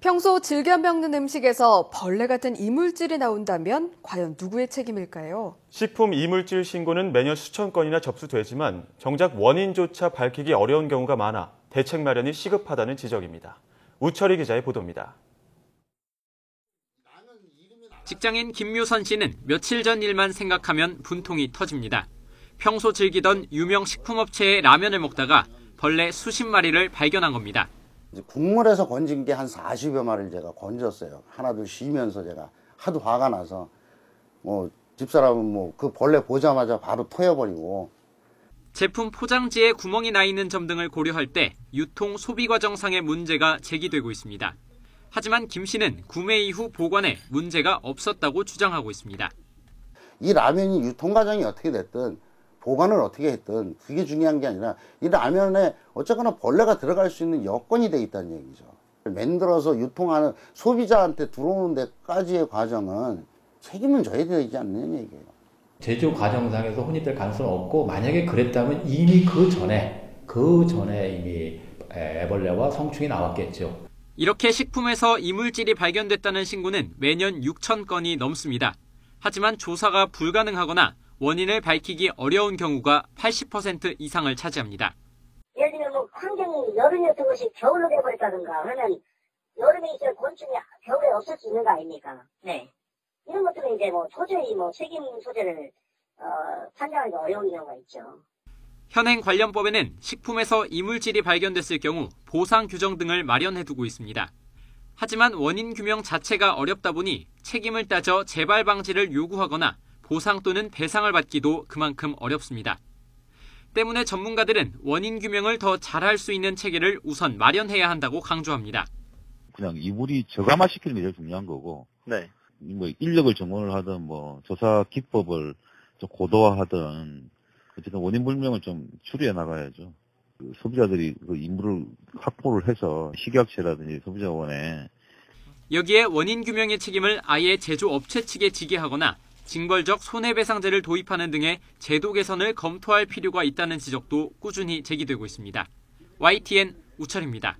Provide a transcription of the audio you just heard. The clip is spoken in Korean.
평소 즐겨 먹는 음식에서 벌레 같은 이물질이 나온다면 과연 누구의 책임일까요? 식품 이물질 신고는 매년 수천 건이나 접수되지만 정작 원인조차 밝히기 어려운 경우가 많아 대책 마련이 시급하다는 지적입니다. 우철희 기자의 보도입니다. 직장인 김묘선 씨는 며칠 전 일만 생각하면 분통이 터집니다. 평소 즐기던 유명 식품업체의 라면을 먹다가 벌레 수십 마리를 발견한 겁니다. 국물에서 건진 게 한 40여 마리를 제가 건졌어요. 하나둘 쉬면서 제가 하도 화가 나서 집사람은 그 벌레 보자마자 바로 토해버리고. 제품 포장지에 구멍이 나 있는 점 등을 고려할 때 유통 소비 과정상의 문제가 제기되고 있습니다. 하지만 김 씨는 구매 이후 보관에 문제가 없었다고 주장하고 있습니다. 이 라면이 유통 과정이 어떻게 됐든 보관을 어떻게 했든 그게 중요한 게 아니라 이 라면에 어쨌거나 벌레가 들어갈 수 있는 여건이 돼 있다는 얘기죠. 만들어서 유통하는 소비자한테 들어오는 데까지의 과정은 책임은 져야 되지 않는 얘기예요. 제조 과정상에서 혼입될 가능성은 없고, 만약에 그랬다면 이미 그 전에 이미 애벌레와 성충이 나왔겠죠. 이렇게 식품에서 이물질이 발견됐다는 신고는 매년 6천 건이 넘습니다. 하지만 조사가 불가능하거나 원인을 밝히기 어려운 경우가 80% 이상을 차지합니다. 예를 들면 환경이 여름이었던 것이 겨울로 돼버렸다든가 하면 여름에 있을 곤충이 겨울에 없을 수 있는 거 아닙니까? 네. 이런 것들은 이제 도저히 책임 소재를 판단하기 어려운 경우가 있죠. 현행 관련법에는 식품에서 이물질이 발견됐을 경우 보상 규정 등을 마련해두고 있습니다. 하지만 원인 규명 자체가 어렵다 보니 책임을 따져 재발 방지를 요구하거나 보상 또는 배상을 받기도 그만큼 어렵습니다. 때문에 전문가들은 원인 규명을 더 잘할 수 있는 체계를 우선 마련해야 한다고 강조합니다. 그냥 이물이 저감화시키는 게 제일 중요한 거고, 네. 인력을 정원을 하든 조사 기법을 좀 고도화하든 어쨌든 원인 불명을 좀 추리해 나가야죠. 소비자들이 그 이물을 확보를 해서 식약처라든지 소비자원에 여기에 원인 규명의 책임을 아예 제조업체 측에 지게 하거나 징벌적 손해배상제를 도입하는 등의 제도 개선을 검토할 필요가 있다는 지적도 꾸준히 제기되고 있습니다. YTN 우철입니다.